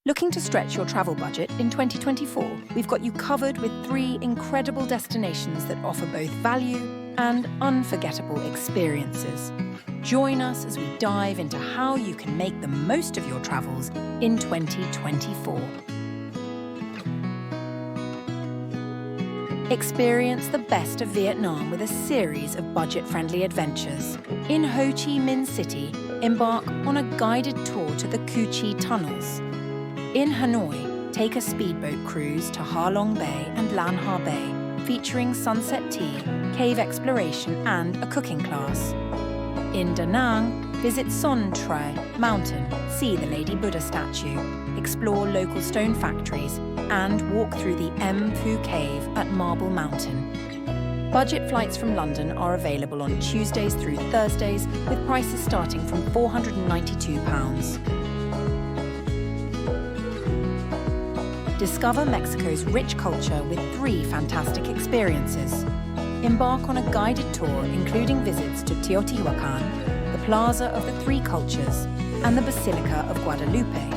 Looking to stretch your travel budget in 2024? We've got you covered with 3 incredible destinations that offer both value and unforgettable experiences. Join us as we dive into how you can make the most of your travels in 2024. Experience the best of Vietnam with a series of budget-friendly adventures. In Ho Chi Minh City, embark on a guided tour to the Cu Chi tunnels. In Hanoi, take a speedboat cruise to Ha Long Bay and Lan Ha Bay, featuring sunset tea, cave exploration and a cooking class. In Da Nang, visit Son Trai Mountain, see the Lady Buddha statue, explore local stone factories, and walk through the Em Phu Cave at Marble Mountain. Budget flights from London are available on Tuesdays through Thursdays, with prices starting from £492. Discover Mexico's rich culture with 3 fantastic experiences. Embark on a guided tour including visits to Teotihuacán, the Plaza of the 3 Cultures, and the Basilica of Guadalupe.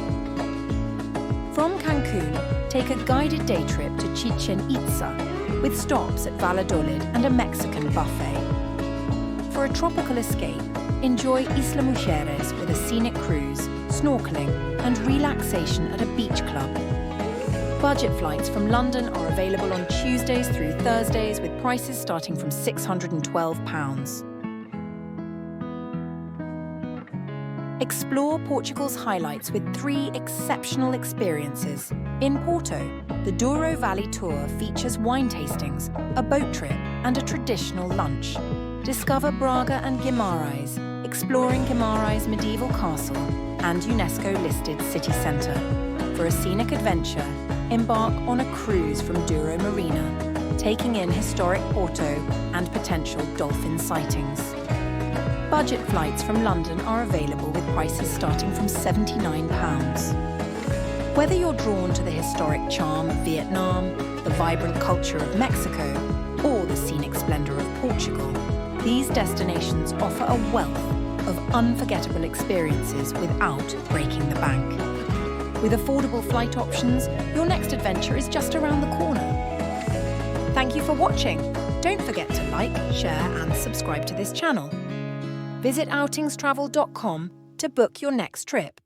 From Cancun, take a guided day trip to Chichén Itzá, with stops at Valladolid and a Mexican buffet. For a tropical escape, enjoy Isla Mujeres with a scenic cruise, snorkeling, and relaxation at a beach club. Budget flights from London are available on Tuesdays through Thursdays with prices starting from £612. Explore Portugal's highlights with 3 exceptional experiences. In Porto, the Douro Valley tour features wine tastings, a boat trip, and a traditional lunch. Discover Braga and Guimarães, exploring Guimarães' medieval castle and UNESCO-listed city centre. For a scenic adventure, embark on a cruise from Douro Marina, taking in historic Porto and potential dolphin sightings. Budget flights from London are available with prices starting from £79. Whether you're drawn to the historic charm of Vietnam, the vibrant culture of Mexico, or the scenic splendour of Portugal, these destinations offer a wealth of unforgettable experiences without breaking the bank. With affordable flight options, your next adventure is just around the corner. Thank you for watching. Don't forget to like, share and subscribe to this channel. Visit outingstravel.com to book your next trip.